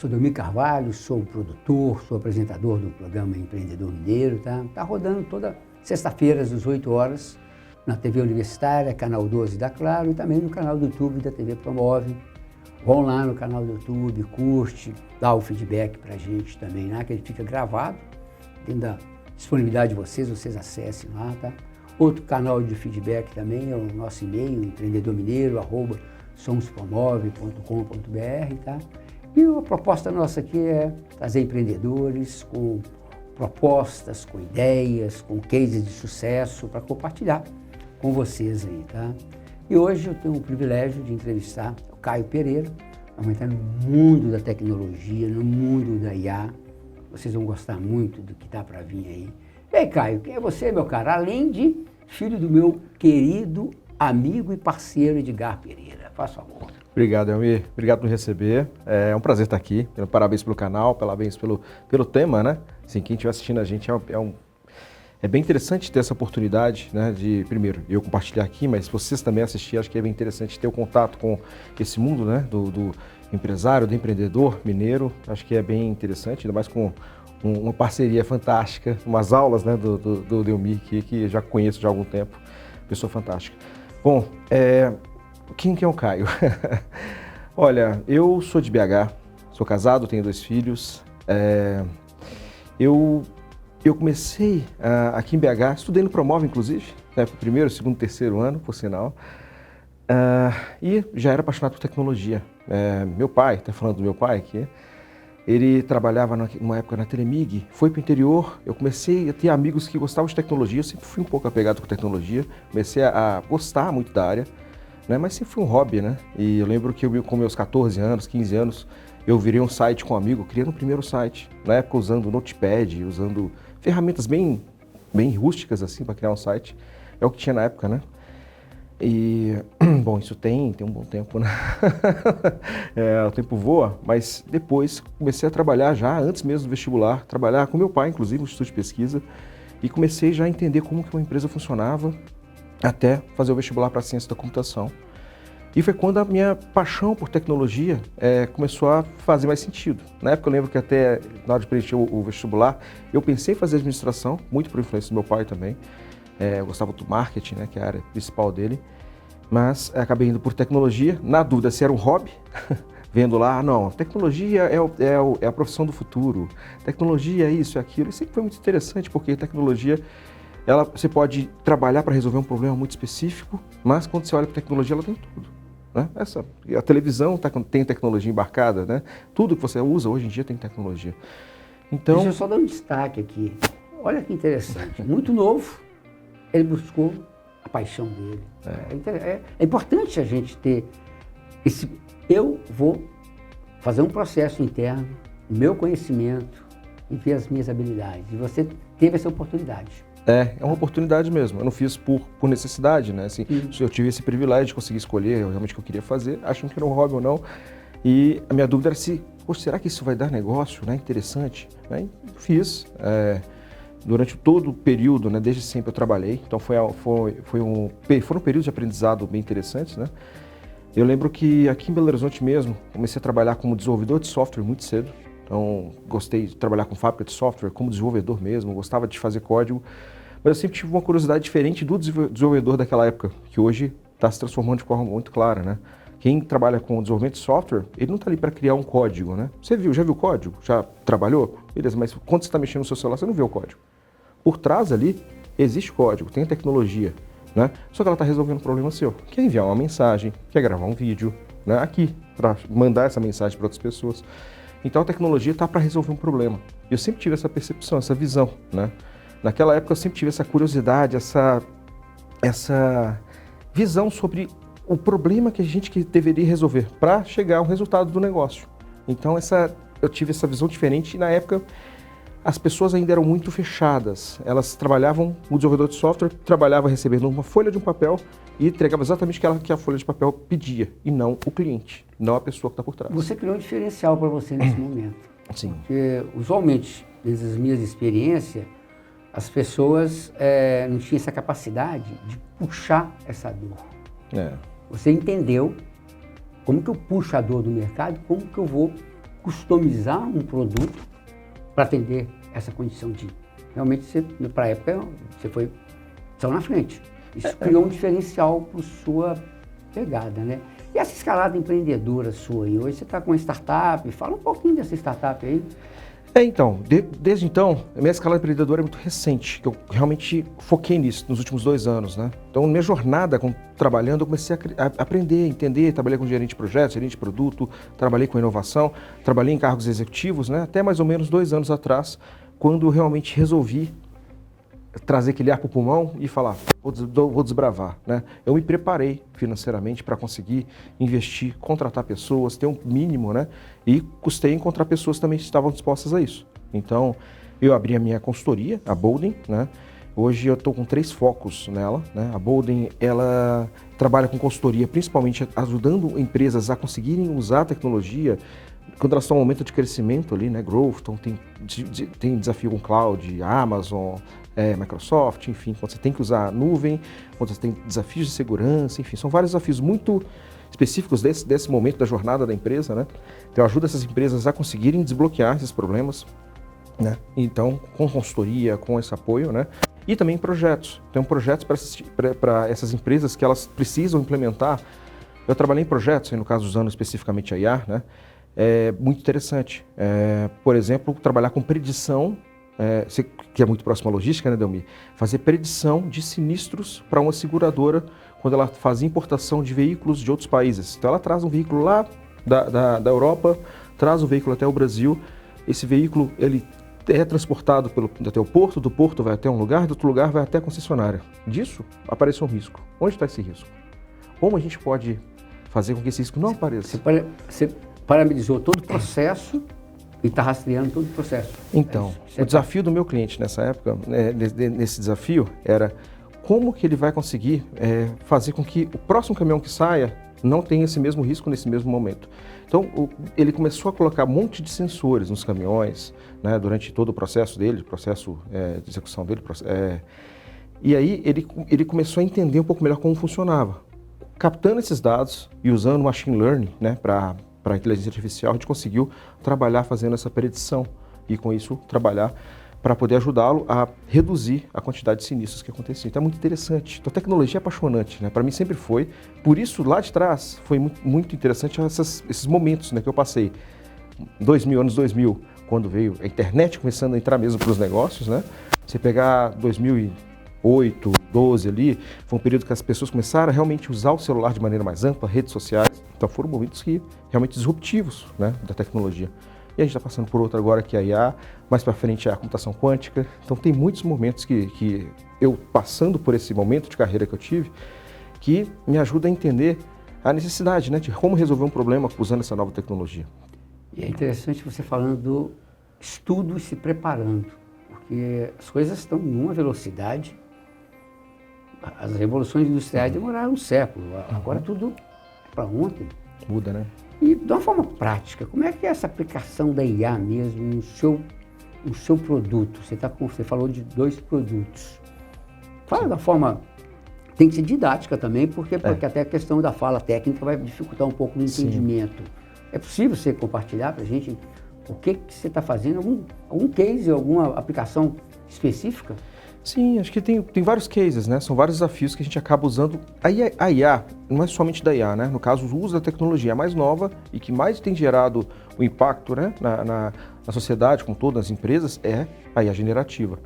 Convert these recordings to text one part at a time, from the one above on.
Sou Delmir Carvalho, sou produtor, sou apresentador do programa Empreendedor Mineiro, tá? Tá rodando toda sexta-feira às 18 horas na TV Universitária, canal 12 da Claro e também no canal do YouTube da TV Promove. Vão lá no canal do YouTube, curte, dá o feedback pra gente também, né? Que ele fica gravado dentro da disponibilidade de vocês acessem lá, tá? Outro canal de feedback também é o nosso e-mail, empreendedormineiro@somospromove.com.br, tá? E a proposta nossa aqui é trazer empreendedores com propostas, com ideias, com cases de sucesso para compartilhar com vocês aí, tá? E hoje eu tenho o privilégio de entrevistar o Caio Pereira, vamos entrar no mundo da tecnologia, no mundo da IA. Vocês vão gostar muito do que está para vir aí. E aí, Caio, quem é você, meu cara? Além de filho do meu querido amigo e parceiro Edgar Pereira. Faça favor. Obrigado, Elmir. Obrigado por me receber. É um prazer estar aqui. Parabéns pelo canal, parabéns pelo tema, né? Assim, quem estiver assistindo a gente é bem interessante ter essa oportunidade, né? De, primeiro, eu compartilhar aqui, mas vocês também assistirem, acho que é bem interessante ter o contato com esse mundo, né? Do empresário, do empreendedor mineiro. Acho que é bem interessante, ainda mais com uma parceria fantástica, umas aulas, né? Do Delmir, que eu já conheço já há algum tempo. Pessoa fantástica. Bom, quem que é o Caio? Olha, eu sou de BH, sou casado, tenho 2 filhos. Eu comecei aqui em BH, estudei no Promove, inclusive, né, primeiro, segundo, terceiro ano, por sinal. E já era apaixonado por tecnologia. Meu pai, até falando do meu pai aqui, ele trabalhava numa época na Telemig, foi para o interior, eu comecei a ter amigos que gostavam de tecnologia, eu sempre fui um pouco apegado com tecnologia, comecei a gostar muito da área, né, mas sempre foi um hobby, né? E eu lembro que com meus 14 anos, 15 anos, eu virei um site com um amigo, criando o primeiro site, na época usando Notepad, usando ferramentas bem rústicas assim para criar um site, é o que tinha na época, né? E, bom, isso tem um bom tempo, né? O tempo voa, mas depois comecei a trabalhar já, antes mesmo do vestibular, trabalhar com meu pai, inclusive, no Instituto de Pesquisa, e comecei já a entender como que uma empresa funcionava, até fazer o vestibular para a ciência da computação. E foi quando a minha paixão por tecnologia começou a fazer mais sentido. Na época eu lembro que até na hora de preencher o vestibular, eu pensei em fazer administração, muito por influência do meu pai também. Eu gostava do marketing, né, que é a área principal dele, mas acabei indo por tecnologia, na dúvida se era um hobby, vendo lá, não, tecnologia é a profissão do futuro, tecnologia é isso, é aquilo, e sempre foi muito interessante, porque tecnologia, você pode trabalhar para resolver um problema muito específico, mas quando você olha para a tecnologia, ela tem tudo. Né? A televisão tem tecnologia embarcada, né? Tudo que você usa hoje em dia tem tecnologia. Então, deixa eu só dar um destaque aqui. Olha que interessante, muito novo, ele buscou a paixão dele. É importante a gente ter eu vou fazer um processo interno, meu conhecimento e ver as minhas habilidades. E você teve essa oportunidade. É uma oportunidade mesmo. Eu não fiz por necessidade, né? Assim, eu tive esse privilégio de conseguir escolher realmente o que eu queria fazer, achando que era um hobby ou não. E a minha dúvida era será que isso vai dar negócio, né? Interessante. Né? Fiz. Durante todo o período, né? Desde sempre eu trabalhei. Então foram períodos de aprendizado bem interessantes, né? Eu lembro que aqui em Belo Horizonte mesmo, comecei a trabalhar como desenvolvedor de software muito cedo. Então, gostei de trabalhar com fábrica de software, como desenvolvedor mesmo, gostava de fazer código. Mas eu sempre tive uma curiosidade diferente do desenvolvedor daquela época, que hoje está se transformando de forma muito clara, né? Quem trabalha com desenvolvimento de software, ele não está ali para criar um código, né? Você já viu código? Já trabalhou? Beleza, mas quando você está mexendo no seu celular, você não vê o código. Por trás ali, existe código, tem tecnologia, né? Só que ela está resolvendo um problema seu. Quer enviar uma mensagem, quer gravar um vídeo, né? Aqui, para mandar essa mensagem para outras pessoas. Então a tecnologia está para resolver um problema. Eu sempre tive essa percepção, essa visão, né? Naquela época eu sempre tive essa curiosidade, essa visão sobre o problema que a gente deveria resolver para chegar ao resultado do negócio. Então eu tive essa visão diferente e na época as pessoas ainda eram muito fechadas. Elas trabalhavam, o desenvolvedor de software trabalhava recebendo uma folha de um papel e entregava exatamente o que a folha de papel pedia, e não o cliente, não a pessoa que está por trás. Você criou um diferencial para você nesse momento. Sim. Porque, usualmente, desde as minhas experiências, as pessoas não tinham essa capacidade de puxar essa dor. Você entendeu como que eu puxo a dor do mercado, como que eu vou customizar um produto para atender essa condição de... Realmente, para a época, você foi só na frente. Isso criou um diferencial para sua pegada, né? E essa escalada empreendedora sua aí, hoje você está com uma startup, fala um pouquinho dessa startup aí. Então, desde então, a minha escalada empreendedora é muito recente, que eu realmente foquei nisso nos últimos 2 anos, né? Então, minha jornada trabalhando, eu comecei a aprender, a entender, trabalhei com gerente de projetos, gerente de produto, trabalhei com inovação, trabalhei em cargos executivos, né? Até mais ou menos 2 anos atrás, quando eu realmente resolvi trazer aquele ar para o pulmão e falar, vou desbravar, né? Eu me preparei financeiramente para conseguir investir, contratar pessoas, ter um mínimo, né? E custei encontrar pessoas também que estavam dispostas a isso. Então, eu abri a minha consultoria, a Bolden, né? Hoje eu estou com 3 focos nela, né? A Bolden, ela trabalha com consultoria, principalmente ajudando empresas a conseguirem usar a tecnologia quando elas estão em um momento de crescimento ali, né? Growth, então tem desafio com cloud, Amazon, Microsoft, enfim, quando você tem que usar a nuvem, quando você tem desafios de segurança, enfim, são vários desafios muito específicos desse momento da jornada da empresa, né? Então, eu ajudo essas empresas a conseguirem desbloquear esses problemas, né? Então, com consultoria, com esse apoio, né? E também projetos. Tem projetos para essas empresas que elas precisam implementar. Eu trabalhei em projetos, no caso usando especificamente a IA, né? É muito interessante. Por exemplo, trabalhar com predição, que é muito próximo à logística, né, Delmi? Fazer predição de sinistros para uma seguradora quando ela faz importação de veículos de outros países. Então ela traz um veículo lá da Europa, traz o veículo até o Brasil. Esse veículo ele é transportado até o porto, do porto vai até um lugar, do outro lugar vai até a concessionária. Disso apareceu um risco. Onde está esse risco? Como a gente pode fazer com que esse risco não apareça? Você parametrizou todo o processo e está rastreando todo o processo. Então, o desafio do meu cliente nessa época, nesse desafio, era como que ele vai conseguir fazer com que o próximo caminhão que saia não tenha esse mesmo risco nesse mesmo momento. Então, ele começou a colocar um monte de sensores nos caminhões, né, durante todo o processo dele, processo de execução dele. E aí ele começou a entender um pouco melhor como funcionava. Captando esses dados e usando machine learning, né, para a inteligência artificial, a gente conseguiu trabalhar fazendo essa predição e com isso trabalhar para poder ajudá-lo a reduzir a quantidade de sinistros que aconteciam. Então é muito interessante. Então a tecnologia é apaixonante, né? Para mim sempre foi. Por isso lá de trás foi muito interessante esses momentos, né, que eu passei. Anos 2000, quando veio a internet começando a entrar mesmo para os negócios, né? Você pegar 2008, 12 ali, foi um período que as pessoas começaram a realmente usar o celular de maneira mais ampla, redes sociais. Então foram momentos que realmente disruptivos, né, da tecnologia. E a gente está passando por outra agora que é a IA, mais para frente é a computação quântica. Então tem muitos momentos que eu, passando por esse momento de carreira que eu tive, que me ajuda a entender a necessidade, né, de como resolver um problema usando essa nova tecnologia. E é interessante você falando do estudo e se preparando, porque as coisas estão em uma velocidade. As revoluções industriais demoraram um século, agora tudo é para ontem. Muda, né? E de uma forma prática, como é que é essa aplicação da IA mesmo no seu produto? Você falou de 2 produtos. Fala da forma... Tem que ser didática também, porque até a questão da fala técnica vai dificultar um pouco o entendimento. Sim. É possível você compartilhar para a gente o que você está fazendo? Algum case, alguma aplicação específica? Sim, acho que tem vários cases, né? São vários desafios que a gente acaba usando. A IA, não é somente da IA, né? No caso, o uso da tecnologia mais nova e que mais tem gerado o impacto, né, na sociedade, com todas as empresas, é a IA generativa.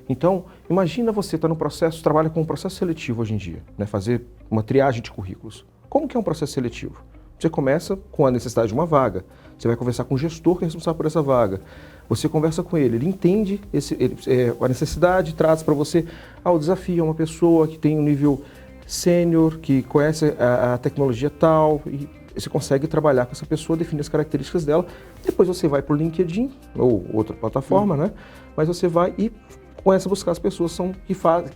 Então, imagina você estar no processo, trabalha com um processo seletivo hoje em dia, né? Fazer uma triagem de currículos. Como que é um processo seletivo? Você começa com a necessidade de uma vaga, você vai conversar com o gestor que é responsável por essa vaga, você conversa com ele entende a necessidade, traz para você o desafio, é uma pessoa que tem um nível sênior, que conhece a tecnologia tal, e você consegue trabalhar com essa pessoa, definir as características dela, depois você vai para o LinkedIn ou outra plataforma, né? Mas você vai e começa a buscar as pessoas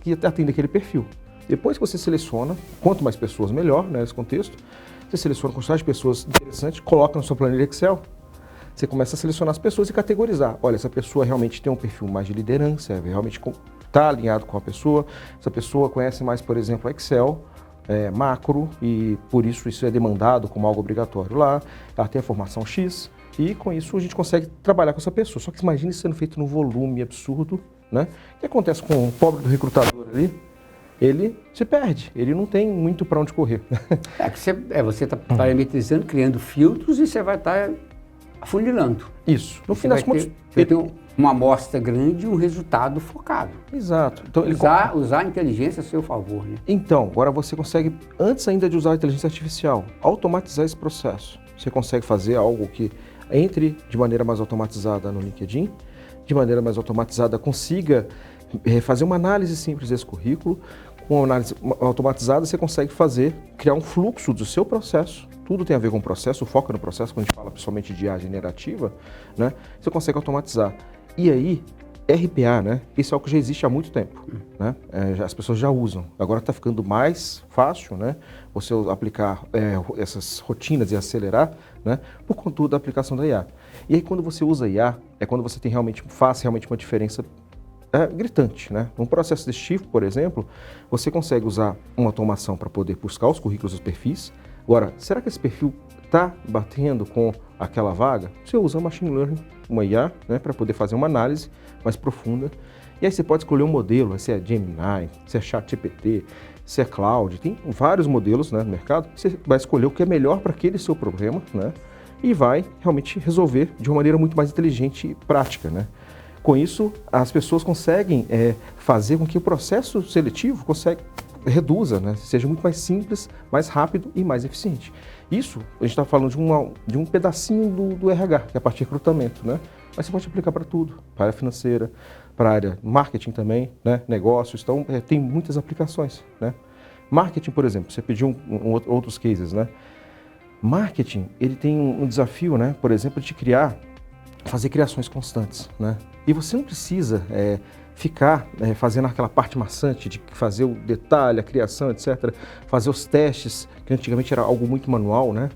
que atendem aquele perfil. Depois que você seleciona, quanto mais pessoas melhor, né, nesse contexto, você seleciona a quantidade de pessoas interessantes, coloca na sua planilha Excel, você começa a selecionar as pessoas e categorizar. Olha, essa pessoa realmente tem um perfil mais de liderança, realmente está alinhado com a pessoa, essa pessoa conhece mais, por exemplo, Excel, macro, e por isso é demandado como algo obrigatório lá, ela tem a formação X, E com isso a gente consegue trabalhar com essa pessoa. Só que imagine sendo feito num volume absurdo, né? O que acontece com o pobre do recrutador ali? Ele se perde, ele não tem muito para onde correr. Você está parametrizando, criando filtros e você vai estar afunilando. Isso. No fim das contas, você tem uma amostra grande e um resultado focado. Exato. Então, usar a inteligência a seu favor, né? Então, agora você consegue, antes ainda de usar a inteligência artificial, automatizar esse processo. Você consegue fazer algo que entre de maneira mais automatizada no LinkedIn, de maneira mais automatizada consiga fazer uma análise simples desse currículo. Com uma análise automatizada você consegue criar um fluxo do seu processo. Tudo tem a ver com o processo, o foco no processo, quando a gente fala principalmente de IA generativa, né? Você consegue automatizar. E aí, RPA, né? Isso é algo que já existe há muito tempo, né? As pessoas já usam. Agora está ficando mais fácil, né? Você aplicar essas rotinas e acelerar, né? Por conta da aplicação da IA. E aí, quando você usa IA, é quando você faz realmente uma diferença gritante, né? Num processo desse tipo, por exemplo, você consegue usar uma automação para poder buscar os currículos dos perfis. Agora, será que esse perfil está batendo com aquela vaga? Você usa machine learning, uma IA, né, para poder fazer uma análise mais profunda. E aí você pode escolher um modelo, se é Gemini, se é ChatGPT, se é Cloud, tem vários modelos, né, no mercado. Você vai escolher o que é melhor para aquele seu problema, né, e vai realmente resolver de uma maneira muito mais inteligente e prática, né. Com isso, as pessoas conseguem fazer com que o processo seletivo reduza, né? Seja muito mais simples, mais rápido e mais eficiente. Isso, a gente está falando de um pedacinho do RH, que é a parte de recrutamento, né? Mas você pode aplicar para tudo, para a área financeira, para a área marketing também, né? Negócios, então tem muitas aplicações, né? Marketing, por exemplo, você pediu outros cases, né? Marketing, ele tem um desafio, né? Por exemplo, de fazer criações constantes, né? E você não precisa ficar fazendo aquela parte maçante de fazer o detalhe, a criação, etc. Fazer os testes, que antigamente era algo muito manual, né?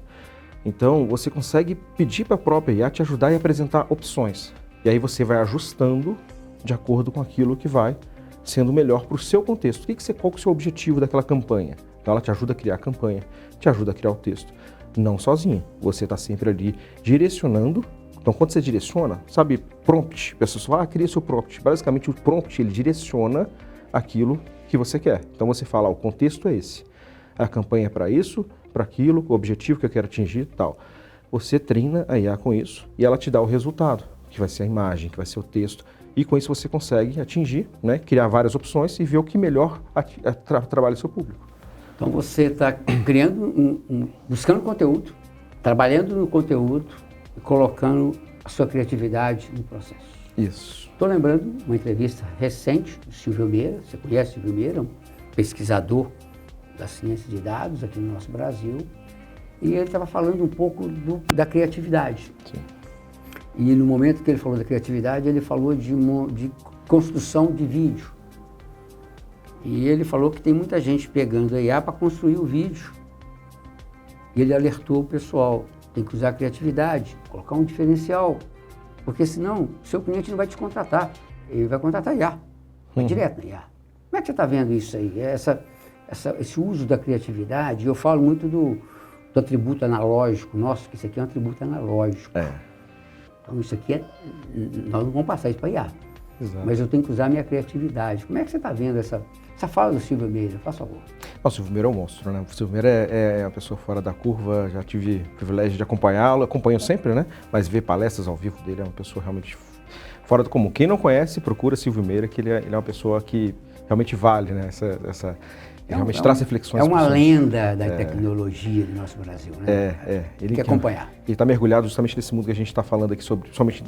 Então, você consegue pedir para a própria IA te ajudar e apresentar opções. E aí você vai ajustando de acordo com aquilo que vai sendo melhor para o seu contexto. Qual que é o seu objetivo daquela campanha? Então, ela te ajuda a criar a campanha, te ajuda a criar o texto. Não sozinho, você está sempre ali direcionando. Então, quando você direciona, sabe, prompt, a pessoa cria seu prompt. Basicamente, o prompt, ele direciona aquilo que você quer. Então, você fala, o contexto é esse. A campanha é para isso, para aquilo, o objetivo que eu quero atingir, tal. Você treina a IA com isso e ela te dá o resultado, que vai ser a imagem, que vai ser o texto. E com isso você consegue atingir, né, criar várias opções e ver o que melhor trabalha o seu público. Então, você está buscando conteúdo, trabalhando no conteúdo, colocando a sua criatividade no processo. Isso. Estou lembrando uma entrevista recente do Silvio Meira. Você conhece o Silvio Meira, um pesquisador da ciência de dados aqui no nosso Brasil. E ele estava falando um pouco da criatividade. Sim. E no momento que ele falou da criatividade, ele falou de construção de vídeo. E ele falou que tem muita gente pegando a IA para construir o vídeo. E ele alertou o pessoal. Tem que usar a criatividade, colocar um diferencial, porque senão o seu cliente não vai te contratar, ele vai contratar IA, direto na IA. Como é que você está vendo isso aí? Esse uso da criatividade, eu falo muito do atributo analógico nosso, que isso aqui é um atributo analógico. Então isso aqui nós não vamos passar isso para IA. Exato. Mas eu tenho que usar a minha criatividade. Como é que você está vendo essa fala do Silvio Meira? Faz favor. O Silvio Meira é um monstro, né? O Silvio Meira é uma pessoa fora da curva, já tive o privilégio de acompanhá-lo, acompanho sempre, né? Mas ver palestras ao vivo dele é uma pessoa realmente fora do comum. Quem não conhece, procura Silvio Meira, que ele é uma pessoa que realmente vale, né? Realmente traz reflexões. É uma lenda da tecnologia do nosso Brasil, né? Ele quer acompanhar. Ele está mergulhado justamente nesse mundo que a gente está falando aqui sobre, somente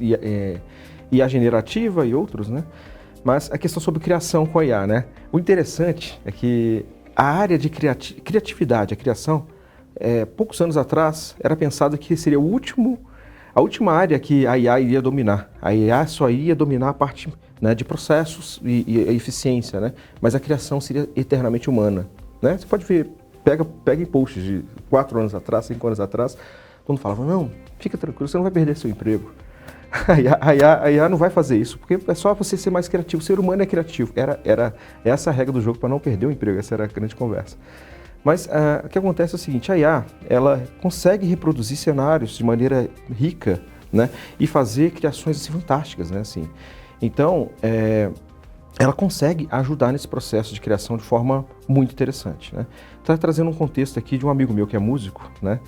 IA generativa e outros, né? Mas a questão sobre criação com a IA, né? O interessante é que a área de criatividade, a criação, poucos anos atrás, era pensado que seria a última área que a IA iria dominar. A IA só ia dominar a parte, né, de processos e eficiência, né? Mas a criação seria eternamente humana, né? Você pode ver, pega em posts de 4 anos atrás, 5 anos atrás, todo mundo falava, não, fica tranquilo, você não vai perder seu emprego. A IA não vai fazer isso, porque é só você ser mais criativo. O ser humano é criativo. Era essa a regra do jogo para não perder o emprego. Essa era a grande conversa. Mas o que acontece é o seguinte, a IA ela consegue reproduzir cenários de maneira rica, né? E fazer criações assim, fantásticas, né? Assim, então, ela consegue ajudar nesse processo de criação de forma muito interessante, né? Tá trazendo um contexto aqui de um amigo meu que é músico, né?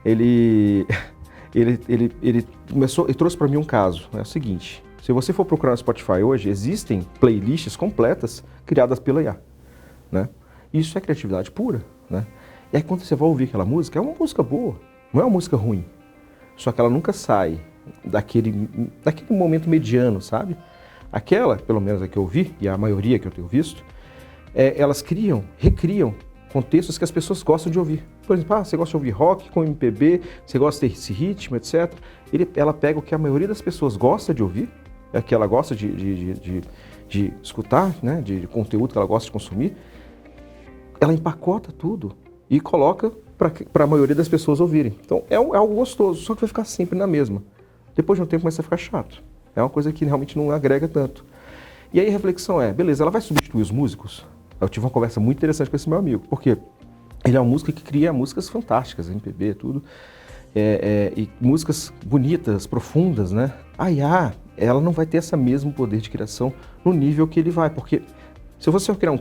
Ele trouxe para mim um caso, né? É o seguinte: se você for procurar no Spotify hoje, existem playlists completas criadas pela IA, né? Isso é criatividade pura, né? E aí quando você vai ouvir aquela música, é uma música boa, não é uma música ruim. Só que ela nunca sai daquele momento mediano, sabe? Aquela, pelo menos a que eu vi, e a maioria que eu tenho visto, elas recriam contextos que as pessoas gostam de ouvir. Por exemplo, você gosta de ouvir rock com MPB, você gosta desse ritmo, etc. Ela pega o que a maioria das pessoas gosta de ouvir, que ela gosta de escutar, né, de conteúdo que ela gosta de consumir, ela empacota tudo e coloca para a maioria das pessoas ouvirem. Então é algo gostoso, só que vai ficar sempre na mesma. Depois de um tempo começa a ficar chato. É uma coisa que realmente não agrega tanto. E aí a reflexão beleza, ela vai substituir os músicos? Eu tive uma conversa muito interessante com esse meu amigo, porque ele é um músico que cria músicas fantásticas, MPB, tudo, e músicas bonitas, profundas, né? A IA, ela não vai ter esse mesmo poder de criação no nível que ele vai, porque se você criar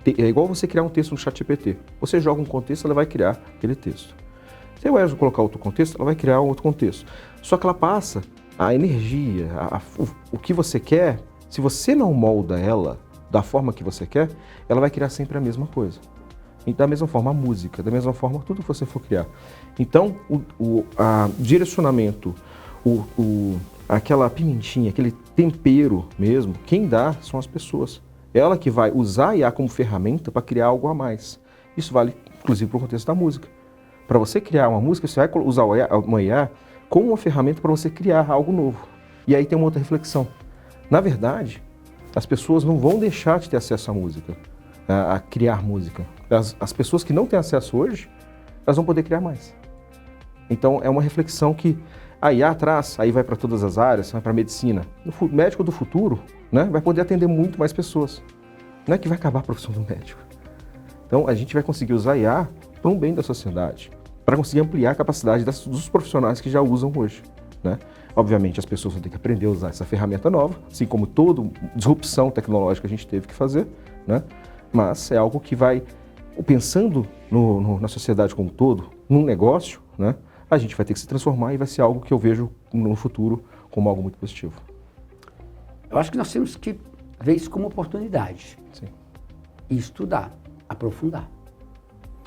é igual você criar um texto no ChatGPT. Você joga um contexto, ela vai criar aquele texto. Você vai colocar outro contexto, ela vai criar um outro contexto. Só que ela passa a energia, o que você quer. Se você não molda ela da forma que você quer, ela vai criar sempre a mesma coisa. E da mesma forma a música, da mesma forma tudo que você for criar. Então, o direcionamento, aquela pimentinha, aquele tempero mesmo, quem dá são as pessoas. Ela que vai usar a IA como ferramenta para criar algo a mais. Isso vale, inclusive, para o contexto da música. Para você criar uma música, você vai usar uma IA como uma ferramenta para você criar algo novo. E aí tem uma outra reflexão. Na verdade, as pessoas não vão deixar de ter acesso à música, a criar música. As pessoas que não têm acesso hoje, elas vão poder criar mais. Então, é uma reflexão que a IA traz, aí vai para todas as áreas, vai para a medicina. O médico do futuro, né, vai poder atender muito mais pessoas. Não é que vai acabar a profissão do médico. Então, a gente vai conseguir usar a IA para um bem da sociedade, para conseguir ampliar a capacidade dos profissionais que já usam hoje, né? Obviamente, as pessoas vão ter que aprender a usar essa ferramenta nova, assim como toda disrupção tecnológica a gente teve que fazer, né? Mas é algo que vai, pensando na sociedade como um todo, num negócio, né? A gente vai ter que se transformar e vai ser algo que eu vejo no futuro como algo muito positivo. Eu acho que nós temos que ver isso como oportunidade. Sim. E estudar, aprofundar.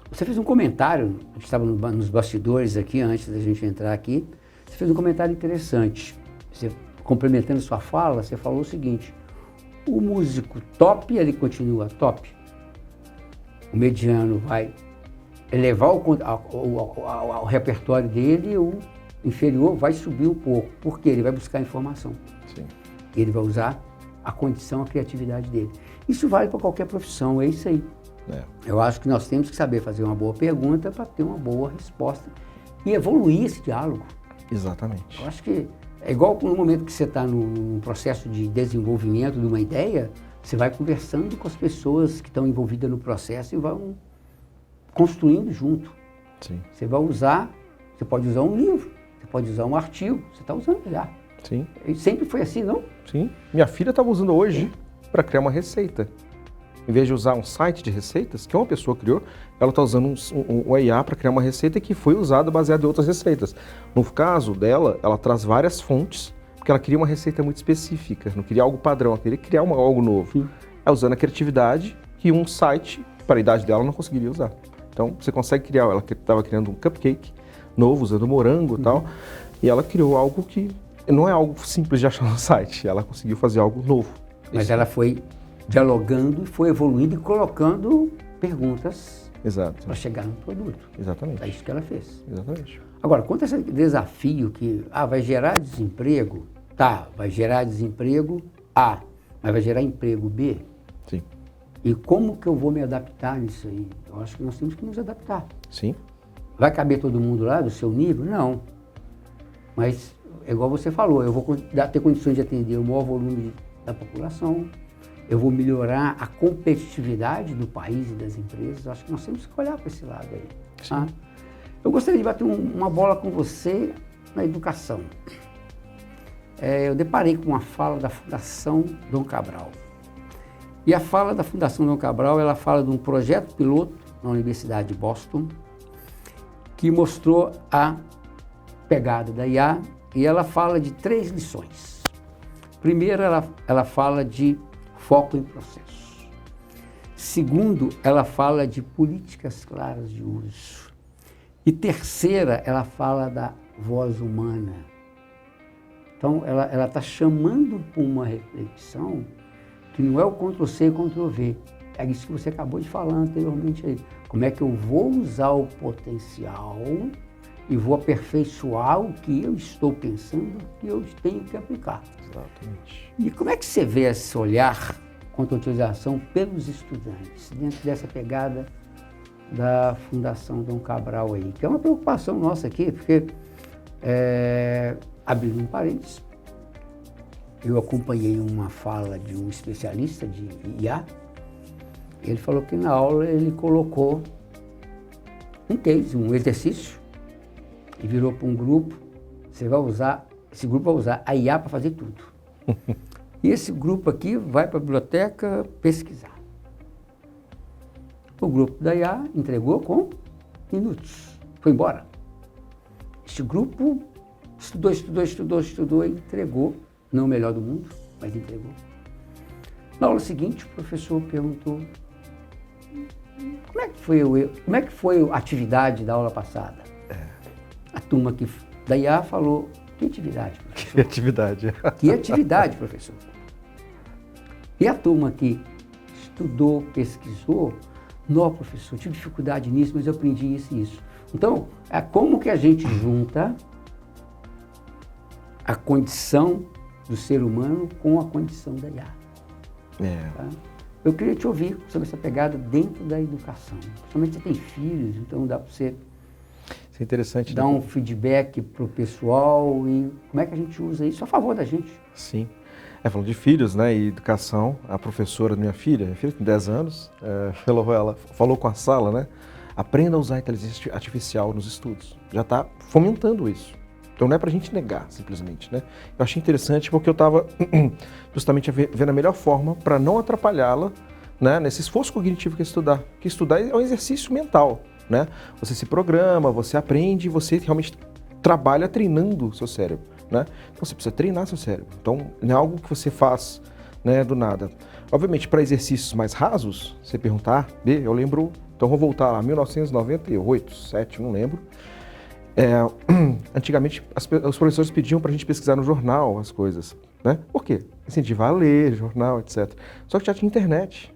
Você fez um comentário, a gente estava nos bastidores aqui, antes da gente entrar aqui, você fez um comentário interessante. Você, complementando sua fala, você falou o seguinte: o músico top, ele continua top. O mediano vai elevar o repertório dele, e o inferior vai subir um pouco, porque ele vai buscar informação. Sim. Ele vai usar a condição, a criatividade dele. Isso vale para qualquer profissão, é isso aí. Eu acho que nós temos que saber fazer uma boa pergunta para ter uma boa resposta e evoluir esse diálogo. Exatamente. Eu acho que é igual no momento que você está num processo de desenvolvimento de uma ideia, você vai conversando com as pessoas que estão envolvidas no processo e vão construindo junto. Sim. Você pode usar um livro, você pode usar um artigo, você está usando já. Sim. E sempre foi assim, não? Sim. Minha filha estava usando hoje para criar uma receita. Em vez de usar um site de receitas, que uma pessoa criou, ela está usando um IA para criar uma receita que foi usada baseada em outras receitas. No caso dela, ela traz várias fontes, porque ela queria uma receita muito específica, não queria algo padrão, ela queria criar algo novo. Sim. É usando a criatividade que um site, para a idade dela, não conseguiria usar. Então, você consegue criar, ela estava criando um cupcake novo, usando morango e tal, e ela criou algo que não é algo simples de achar no site, ela conseguiu fazer algo novo. Mas ela foi dialogando, foi evoluindo e colocando perguntas para chegar no produto. Exatamente. É isso que ela fez. Exatamente. Agora, quanto a esse desafio que vai gerar desemprego, vai gerar desemprego A, mas vai gerar emprego B? Sim. E como que eu vou me adaptar nisso aí? Eu acho que nós temos que nos adaptar. Sim. Vai caber todo mundo lá do seu nível? Não. Mas, é igual você falou, eu vou ter condições de atender o maior volume da população, eu vou melhorar a competitividade do país e das empresas. Acho que nós temos que olhar para esse lado aí. Tá? Eu gostaria de bater uma bola com você na educação. eu deparei com uma fala da Fundação Dom Cabral. E a fala da Fundação Dom Cabral, ela fala de um projeto piloto na Universidade de Boston, que mostrou a pegada da IA, e ela fala de 3 lições. Primeiro, ela fala de foco em processo. Segundo, ela fala de políticas claras de uso. E terceira, ela fala da voz humana. Então, ela está chamando para uma reflexão que não é o Ctrl-C e Ctrl-V. É isso que você acabou de falar anteriormente aí. Como é que eu vou usar o potencial e vou aperfeiçoar o que eu estou pensando que eu tenho que aplicar. Exatamente. E como é que você vê esse olhar contra a utilização pelos estudantes, dentro dessa pegada da Fundação Dom Cabral aí? Que é uma preocupação nossa aqui, porque, abrindo um parênteses, eu acompanhei uma fala de um especialista de IA. Ele falou que na aula ele colocou um case, um exercício, e virou para um grupo. Esse grupo vai usar a IA para fazer tudo. E esse grupo aqui vai para a biblioteca pesquisar. O grupo da IA entregou com minutos, foi embora. Esse grupo estudou e entregou, não o melhor do mundo, mas entregou. Na aula seguinte, o professor perguntou: como é que foi a atividade da aula passada? A turma aqui da IA falou: que atividade, professor? Que atividade? Que atividade, professor? E a turma que estudou, pesquisou: não, professor, tive dificuldade nisso, mas eu aprendi isso e isso. Então, é como que a gente junta a condição do ser humano com a condição da IA. Tá? Eu queria te ouvir sobre essa pegada dentro da educação. Principalmente você tem filhos, então dá para você Isso é interessante. dar um feedback para o pessoal e como é que a gente usa isso a favor da gente. Sim. Falando de filhos, né, e educação, a professora da minha filha tem 10 anos, ela falou com a sala, né, aprenda a usar a inteligência artificial nos estudos. Já está fomentando isso. Então não é para a gente negar, simplesmente, né. Eu achei interessante porque eu estava justamente vendo a melhor forma para não atrapalhá-la, né, nesse esforço cognitivo que é estudar. Porque estudar é um exercício mental, né. Você se programa, você aprende, você realmente trabalha treinando o seu cérebro, né? Então você precisa treinar seu cérebro. Então não é algo que você faz, né, do nada. Obviamente, para exercícios mais rasos, você perguntar, eu lembro, então vou voltar lá, 1998, 7, não lembro. Antigamente, os professores pediam para a gente pesquisar no jornal as coisas, né? Por quê? Incentivar a ler, jornal, etc. Só que já tinha internet.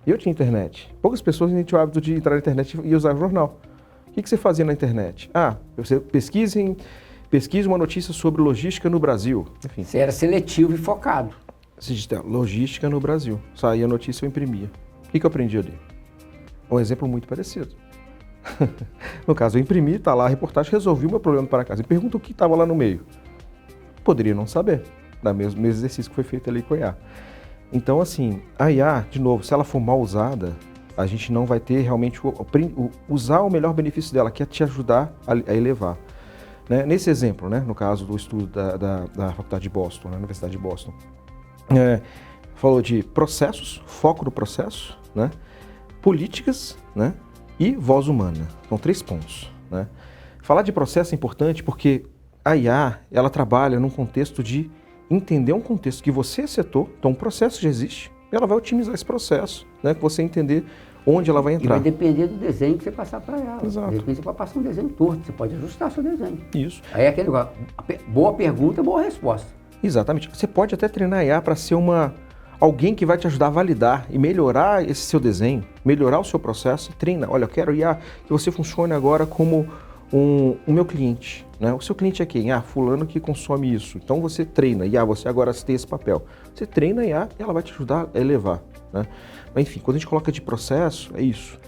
Eu tinha internet. Poucas pessoas tinham o hábito de entrar na internet e usar o jornal. O que você fazia na internet? Você pesquise uma notícia sobre logística no Brasil. Enfim. Você era seletivo e focado. Se diz, logística no Brasil. Saía a notícia, eu imprimia. O que eu aprendi ali? Um exemplo muito parecido. No caso, eu imprimi, está lá a reportagem, resolvi o meu problema para casa. E pergunta o que estava lá no meio. Poderia não saber. Da mesmo exercício que foi feito ali com a IA. Então, assim, a IA, de novo, se ela for mal usada, a gente não vai ter realmente usar o melhor benefício dela, que é te ajudar a elevar. Né? Nesse exemplo, né, no caso do estudo da Faculdade de Boston, né, Universidade de Boston, falou de processos, foco no processo, né, políticas, né, e voz humana. São 3 pontos. Né? Falar de processo é importante porque a IA ela trabalha num contexto de entender um contexto que você setou, então o processo já existe, e ela vai otimizar esse processo, né, que você entender onde ela vai entrar. E vai depender do desenho que você passar para ela. Exato. De repente você pode passar um desenho torto, você pode ajustar seu desenho. Isso. Aí é aquele negócio, boa pergunta, boa resposta. Exatamente. Você pode até treinar a IA para ser alguém que vai te ajudar a validar e melhorar esse seu desenho, melhorar o seu processo. Treina. Olha, eu quero IA que você funcione agora como o meu cliente. Né? O seu cliente é quem? Fulano que consome isso. Então você treina. IA, você agora tem esse papel. Você treina a IA e ela vai te ajudar a elevar. Né? Mas enfim, quando a gente coloca de processo, é isso.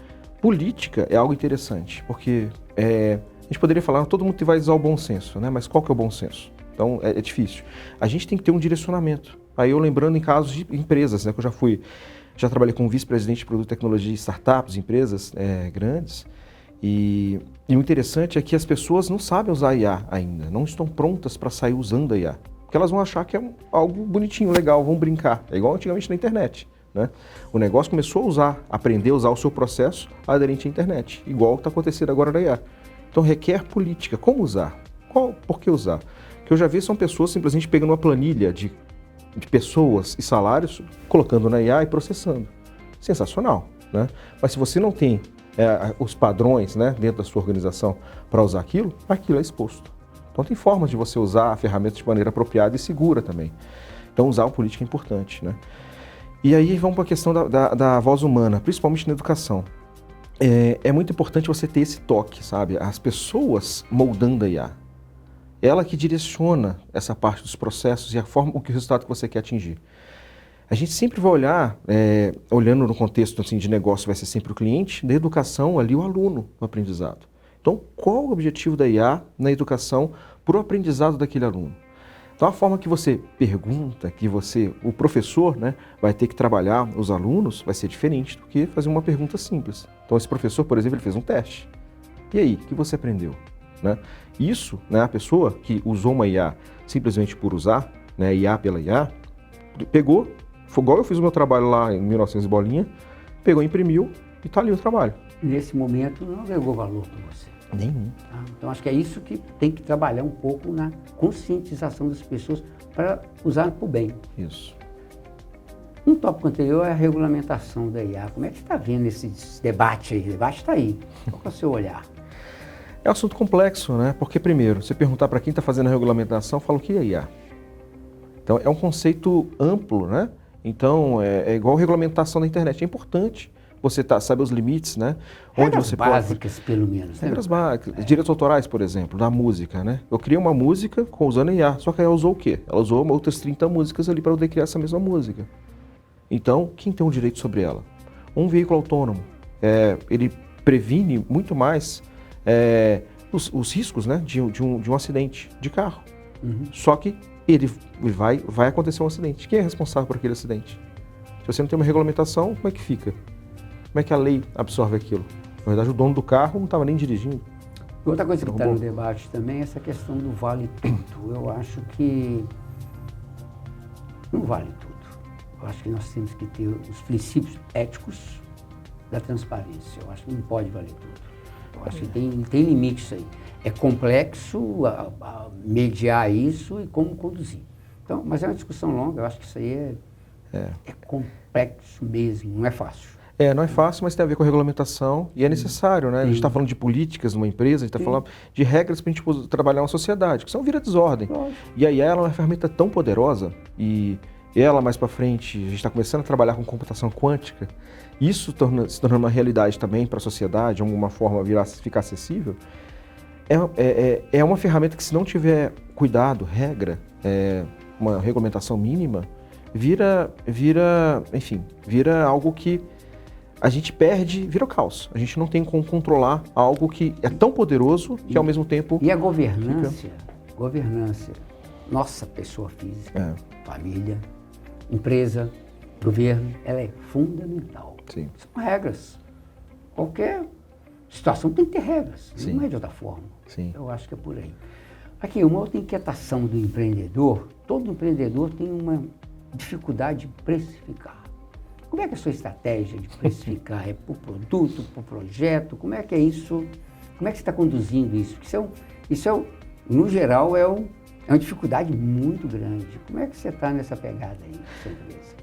Política é algo interessante, porque a gente poderia falar, todo mundo vai usar o bom senso, né? Mas qual que é o bom senso? Então é difícil. A gente tem que ter um direcionamento. Aí eu lembrando em casos de empresas, né? Que eu já trabalhei como vice-presidente de produto e tecnologia de startups, empresas grandes, e o interessante é que as pessoas não sabem usar a IA ainda, não estão prontas para sair usando a IA. Porque elas vão achar que é algo bonitinho, legal, vão brincar. É igual antigamente na internet, né? O negócio começou a aprender a usar o seu processo aderente à internet, igual está acontecendo agora na IA. Então requer política. Como usar? Por que usar? O que eu já vi são pessoas simplesmente pegando uma planilha de pessoas e salários, colocando na IA e processando. Sensacional, né? Mas se você não tem os padrões, né, dentro da sua organização para usar aquilo é exposto. Então tem formas de você usar a ferramenta de maneira apropriada e segura também. Então usar a política é importante, né? E aí vamos para a questão da voz humana, principalmente na educação. É muito importante você ter esse toque, sabe? As pessoas moldando a IA. Ela que direciona essa parte dos processos e a forma, o resultado que você quer atingir. A gente sempre vai olhar, olhando no contexto assim, de negócio, vai ser sempre o cliente, da educação ali o aluno no aprendizado. Então, qual o objetivo da IA na educação para o aprendizado daquele aluno? Então, a forma que você pergunta, que o professor, né, vai ter que trabalhar os alunos, vai ser diferente do que fazer uma pergunta simples. Então, esse professor, por exemplo, ele fez um teste. E aí, o que você aprendeu? Né? Isso, né, a pessoa que usou uma IA simplesmente por usar, né, IA pela IA, pegou, foi igual eu fiz o meu trabalho lá em 1900 bolinha, pegou, imprimiu e está ali o trabalho. Nesse momento não agregou valor para você. Nenhum. Tá? Então acho que é isso que tem que trabalhar um pouco na conscientização das pessoas para usar para o bem. Isso. Um tópico anterior é a regulamentação da IA. Como é que você está vendo esse debate aí? O debate está aí. Qual é o seu olhar? É um assunto complexo, né? Porque primeiro, você perguntar para quem está fazendo a regulamentação, fala o que é IA. Então é um conceito amplo, né? Então é igual a regulamentação da internet. É importante você saber os limites, né? Regras básicas, pelo menos. Né? Regras básicas. Direitos autorais, por exemplo, da música, né? Eu criei uma música usando IA, só que ela usou o quê? Ela usou outras 30 músicas ali para eu poder criar essa mesma música. Então, quem tem um direito sobre ela? Um veículo autônomo, ele previne muito mais os riscos, né, de um acidente de carro. Uhum. Só que ele vai acontecer um acidente. Quem é responsável por aquele acidente? Se você não tem uma regulamentação, como é que fica? Como é que a lei absorve aquilo? Na verdade, o dono do carro não estava nem dirigindo. Outra coisa que está no debate também é essa questão do vale tudo. Eu acho que não vale tudo. Eu acho que nós temos que ter os princípios éticos da transparência. Eu acho que não pode valer tudo. Eu acho que tem limite isso aí. É complexo a mediar isso e como conduzir. Então, mas é uma discussão longa. Eu acho que isso aí é complexo mesmo, não é fácil. Não é fácil, mas tem a ver com a regulamentação e é necessário, né? A gente está falando de políticas numa empresa, a gente está falando de regras para a gente trabalhar uma sociedade, que são vira desordem. E aí ela é uma ferramenta tão poderosa e ela mais para frente, a gente está começando a trabalhar com computação quântica, isso se tornando uma realidade também para a sociedade, de alguma forma ficar acessível, é uma ferramenta que se não tiver cuidado, regra, uma regulamentação mínima, vira algo que a gente perde, vira o caos. A gente não tem como controlar algo que é tão poderoso que ao mesmo tempo... E a governança, nossa pessoa física, família, empresa, governo, ela é fundamental. Sim. São regras. Qualquer situação tem que ter regras, Sim. não é de outra forma. Sim. Eu acho que é por aí. Aqui, uma outra inquietação do empreendedor, todo empreendedor tem uma dificuldade de precificar. Como é que é a sua estratégia de precificar? É por produto, por projeto? Como é que é isso? Como é que você está conduzindo isso? No geral, é uma dificuldade muito grande. Como é que você está nessa pegada aí, sua empresa?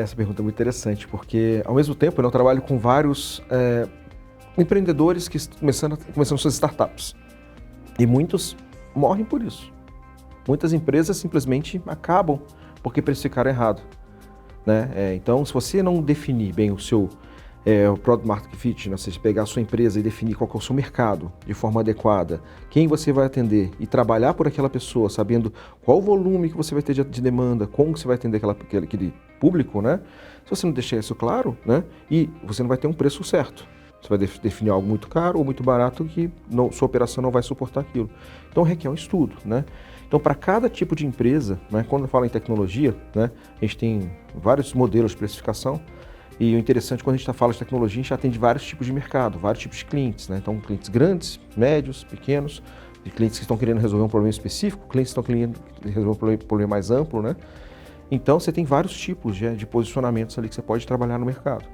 Essa pergunta é muito interessante, porque ao mesmo tempo eu trabalho com vários empreendedores que começando suas startups. E muitos morrem por isso. Muitas empresas simplesmente acabam porque precificaram errado. Né? Então, se você não definir bem o seu Product Market Fit, né? Você pegar a sua empresa e definir qual que é o seu mercado de forma adequada, quem você vai atender e trabalhar por aquela pessoa, sabendo qual o volume que você vai ter de demanda, como que você vai atender aquele público, né? Se você não deixar isso claro, né? E você não vai ter um preço certo. Você vai definir algo muito caro ou muito barato que sua operação não vai suportar aquilo. Então, requer um estudo, né? Então, para cada tipo de empresa, né, quando eu falo em tecnologia, né, a gente tem vários modelos de precificação e o interessante, quando a gente fala de tecnologia, a gente atende vários tipos de mercado, vários tipos de clientes. Né? Então, clientes grandes, médios, pequenos, de clientes que estão querendo resolver um problema específico, clientes que estão querendo resolver um problema mais amplo, né? Então, você tem vários tipos de posicionamentos ali que você pode trabalhar no mercado.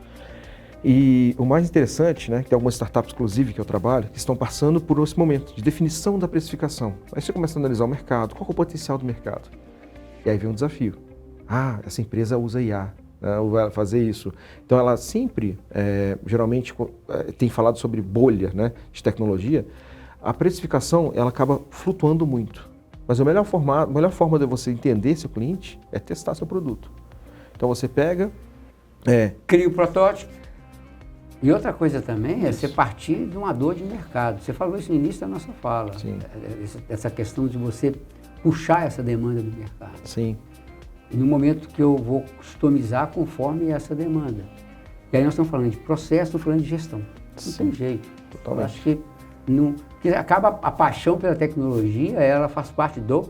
E o mais interessante, né, que tem algumas startups, inclusive, que eu trabalho, que estão passando por esse momento de definição da precificação. Aí você começa a analisar o mercado, qual é o potencial do mercado? E aí vem um desafio. Ah, essa empresa usa IA, né, ou vai fazer isso. Então, ela sempre, geralmente, tem falado sobre bolha, né, de tecnologia. A precificação, ela acaba flutuando muito. Mas a melhor forma de você entender seu cliente é testar seu produto. Então, você pega... Cria o protótipo. E outra coisa também é você partir de uma dor de mercado. Você falou isso no início da nossa fala. Sim. Essa questão de você puxar essa demanda do mercado. Sim. E no momento que eu vou customizar conforme essa demanda. E aí nós estamos falando de processo, estamos falando de gestão. Não tem jeito. Totalmente. Eu acho que acaba a paixão pela tecnologia, ela faz parte do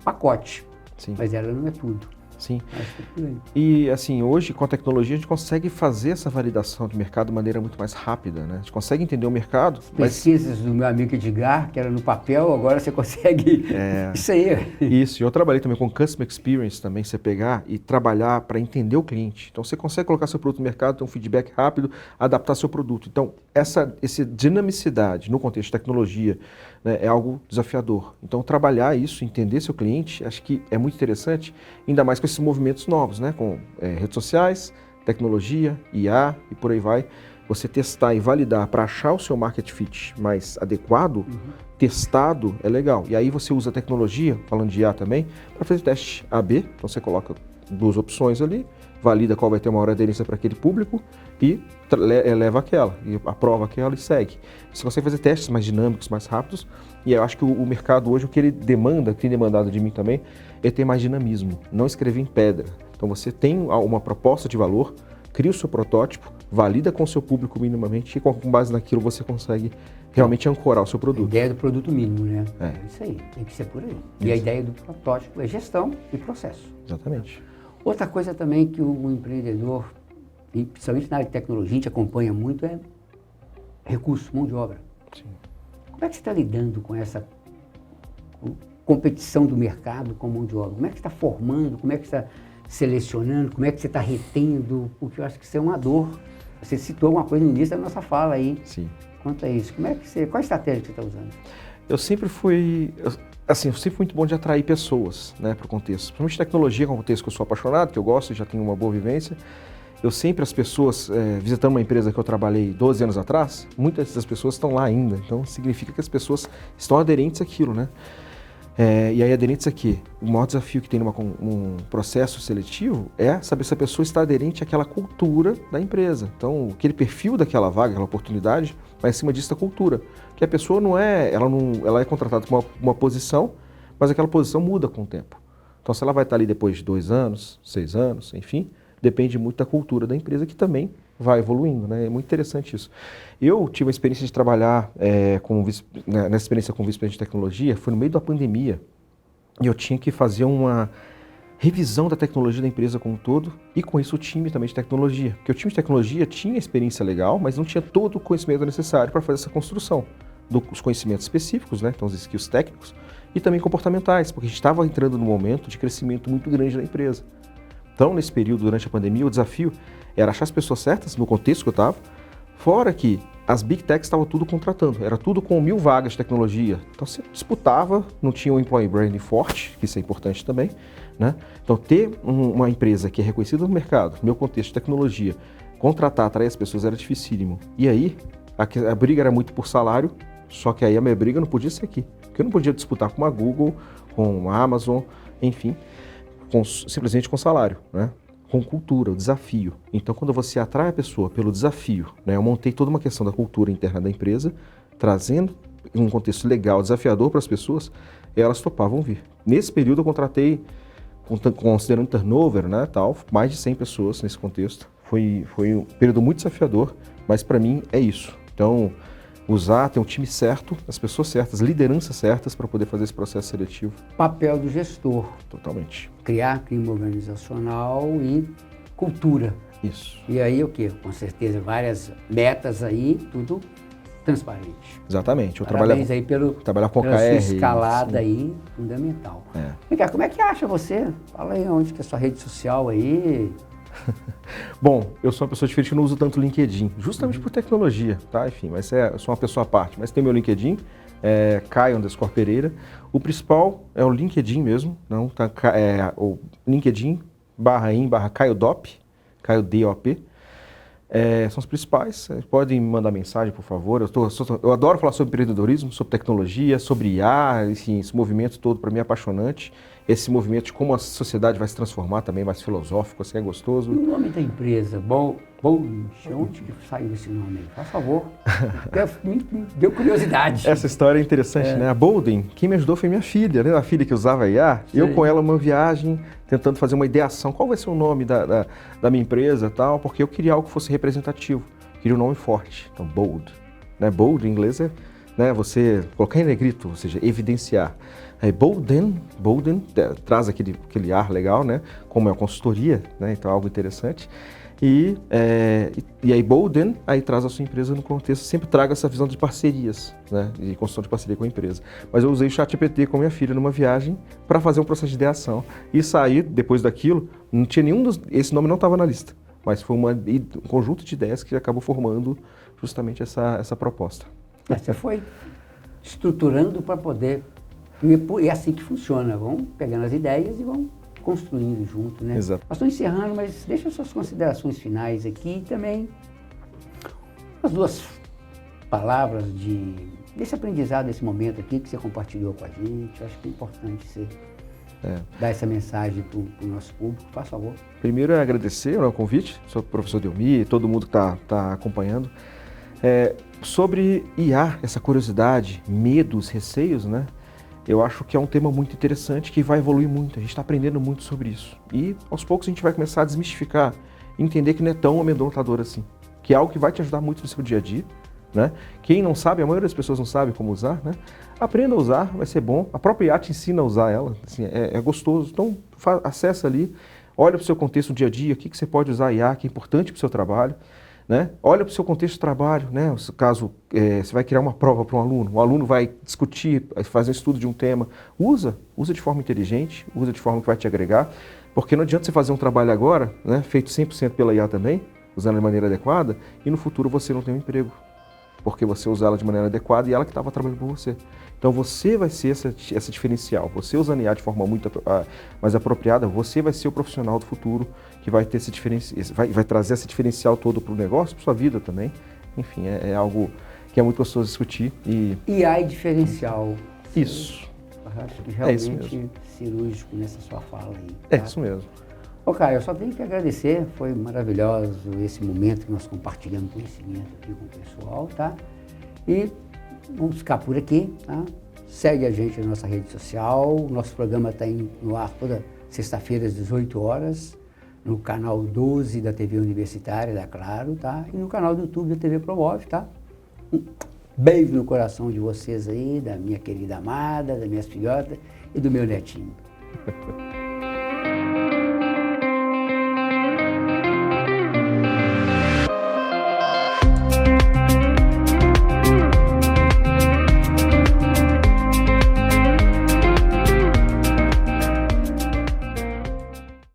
pacote. Sim. Mas ela não é tudo. Sim. Acho que é por aí. E assim, hoje com a tecnologia a gente consegue fazer essa validação de mercado de maneira muito mais rápida, né? A gente consegue entender o mercado. Pesquisas do meu amigo Edgar, que era no papel, agora você consegue... Isso aí. Isso, e eu trabalhei também com Customer Experience também, você pegar e trabalhar para entender o cliente. Então você consegue colocar seu produto no mercado, ter um feedback rápido, adaptar seu produto. Então essa dinamicidade no contexto de tecnologia, né, é algo desafiador. Então trabalhar isso, entender seu cliente, acho que é muito interessante, ainda mais com esses movimentos novos, né, com redes sociais, tecnologia, IA e por aí vai. Você testar e validar para achar o seu market fit mais adequado, testado, é legal. E aí você usa a tecnologia, falando de IA também, para fazer teste A/B. Então você coloca duas opções ali, valida qual vai ter uma maior aderência para aquele público e leva aquela, e aprova aquela e segue. Você consegue fazer testes mais dinâmicos, mais rápidos, e eu acho que o mercado hoje, o que ele demanda, que tem demandado de mim também, é ter mais dinamismo, não escrever em pedra. Então você tem uma proposta de valor, cria o seu protótipo, valida com o seu público minimamente e com base naquilo você consegue realmente ancorar o seu produto. A ideia do produto mínimo, né? É isso aí, tem que ser por aí. E a ideia do protótipo é gestão e processo. Exatamente. Outra coisa também que o empreendedor, e principalmente na área de tecnologia, a gente acompanha muito, é recurso, mão de obra. Sim. Como é que você está lidando com essa competição do mercado com mão de obra? Como é que você está formando? Como é que você está selecionando? Como é que você está retendo? Porque eu acho que isso é uma dor. Você citou uma coisa no início da nossa fala aí. Sim. Quanto a isso. Qual a estratégia que você está usando? Eu sempre fui muito bom de atrair pessoas, né, para o contexto. Principalmente tecnologia, que é um contexto que eu sou apaixonado, que eu gosto, já tenho uma boa vivência. Eu sempre, as pessoas, visitando uma empresa que eu trabalhei 12 anos atrás, muitas dessas pessoas estão lá ainda. Então, significa que as pessoas estão aderentes àquilo, né? E aí, aderentes aqui, o maior desafio que tem num processo seletivo é saber se a pessoa está aderente àquela cultura da empresa. Então, aquele perfil daquela vaga, aquela oportunidade, vai acima disso da cultura. Que a pessoa ela é contratada para uma posição, mas aquela posição muda com o tempo. Então, se ela vai estar ali depois de 2 anos, 6 anos, enfim, depende muito da cultura da empresa que também vai evoluindo, né? É muito interessante isso. Eu tive a experiência de trabalhar nessa experiência com vice-presidente de tecnologia, foi no meio da pandemia, e eu tinha que fazer uma revisão da tecnologia da empresa como um todo, e com isso o time também de tecnologia. Porque o time de tecnologia tinha experiência legal, mas não tinha todo o conhecimento necessário para fazer essa construção dos conhecimentos específicos, né? Então os skills técnicos, e também comportamentais, porque a gente estava entrando num momento de crescimento muito grande da empresa. Então, nesse período, durante a pandemia, o desafio era achar as pessoas certas, no contexto que eu estava, fora que as Big Techs estavam tudo contratando, era tudo com 1000 vagas de tecnologia. Então, você disputava, não tinha um employee branding forte, que isso é importante também, né? Então, ter uma empresa que é reconhecida no mercado, no meu contexto de tecnologia, contratar, atrair as pessoas era dificílimo. E aí, a briga era muito por salário, só que aí a minha briga não podia ser aqui, porque eu não podia disputar com a Google, com a Amazon, enfim, simplesmente com salário, né? Com cultura, o desafio. Então, quando você atrai a pessoa pelo desafio, né? Eu montei toda uma questão da cultura interna da empresa, trazendo um contexto legal, desafiador para as pessoas, e elas topavam vir. Nesse período, eu contratei, considerando turnover, né, tal, mais de 100 pessoas nesse contexto. Foi um período muito desafiador, mas para mim é isso. Então, ter um time certo, as pessoas certas, lideranças certas para poder fazer esse processo seletivo. Papel do gestor. Totalmente. Criar clima organizacional e cultura. Isso. E aí o quê? Com certeza várias metas aí, tudo transparente. Exatamente. Eu Parabéns aí pela com sua OKR, escalada sim. aí, fundamental. É. Vem cá, como é que acha você? Fala aí onde que é a sua rede social aí. Bom, eu sou uma pessoa diferente, eu não uso tanto o LinkedIn, justamente por tecnologia, tá? Enfim, mas eu sou uma pessoa à parte. Mas tem meu LinkedIn, Caio_Pereira. O principal é o LinkedIn mesmo, não, tá, o LinkedIn/Caio_Dop, Caio DOP. São os principais. Podem me mandar mensagem, por favor. Eu adoro falar sobre empreendedorismo, sobre tecnologia, sobre IA, enfim, esse movimento todo para mim é apaixonante. Esse movimento de como a sociedade vai se transformar também, mais filosófico, assim, é gostoso. E o nome da empresa, Bold, onde que saiu esse nome aí? Por favor. Me deu curiosidade. Essa história é interessante, né? A Bolden, quem me ajudou foi minha filha, né? A filha que usava IA. Eu com ela uma viagem, tentando fazer uma ideação. Qual vai ser o nome da minha empresa e tal? Porque eu queria algo que fosse representativo. Queria um nome forte. Então, Bold. Né? Bold em inglês é, né, você colocar em negrito, ou seja, evidenciar. Aí Bolden traz aquele ar legal, né? Como é uma consultoria, né? Então é algo interessante. E aí Bolden aí traz a sua empresa no contexto, sempre traga essa visão de parcerias, né? De construção de parceria com a empresa. Mas eu usei o ChatGPT com minha filha numa viagem para fazer um processo de ideação. E sair, depois daquilo, não tinha esse nome não estava na lista, mas foi um conjunto de ideias que acabou formando justamente essa proposta. Você foi estruturando para poder... E é assim que funciona, vão pegando as ideias e vão construindo junto, né? Exato. Nós estamos encerrando, mas deixa suas considerações finais aqui e também as duas palavras desse aprendizado, desse momento aqui que você compartilhou com a gente. Eu acho que é importante você dar essa mensagem para o nosso público, por favor. Primeiro é agradecer o convite, sou o professor Delmi, todo mundo que está acompanhando. Sobre IA, essa curiosidade, medos, receios, né? Eu acho que é um tema muito interessante que vai evoluir muito. A gente está aprendendo muito sobre isso. E aos poucos a gente vai começar a desmistificar, entender que não é tão amedrontador assim. Que é algo que vai te ajudar muito no seu dia a dia, né? Quem não sabe, a maioria das pessoas não sabe como usar, né? Aprenda a usar, vai ser bom. A própria IA te ensina a usar ela, assim, é gostoso. Então, acessa ali, olha para o seu contexto do dia a dia, o que você pode usar a IA, que é importante para o seu trabalho. Né? Olha para o seu contexto de trabalho, né? Caso você vai criar uma prova para um aluno, o aluno vai discutir, fazer um estudo de um tema, usa de forma inteligente, usa de forma que vai te agregar, porque não adianta você fazer um trabalho agora, né, feito 100% pela IA também, usando de maneira adequada, e no futuro você não tem um emprego, porque você usa ela de maneira adequada e ela que estava trabalhando por você. Então você vai ser essa diferencial, você usando a IA de forma muito mais apropriada, você vai ser o profissional do futuro que vai ter esse vai trazer esse diferencial todo para o negócio, para sua vida também. Enfim, é algo que é muito gostoso discutir. IA e diferencial. Isso. Eu acho que realmente cirúrgico nessa sua fala aí. Tá? É isso mesmo. Ô Caio, eu só tenho que agradecer, foi maravilhoso esse momento que nós compartilhamos conhecimento aqui com o pessoal, tá? E vamos ficar por aqui, tá? Segue a gente na nossa rede social, o nosso programa está no ar toda sexta-feira às 18 horas, no canal 12 da TV Universitária, da Claro, tá? E no canal do YouTube da TV Promove, tá? Um beijo no coração de vocês aí, da minha querida amada, das minhas filhotas e do meu netinho.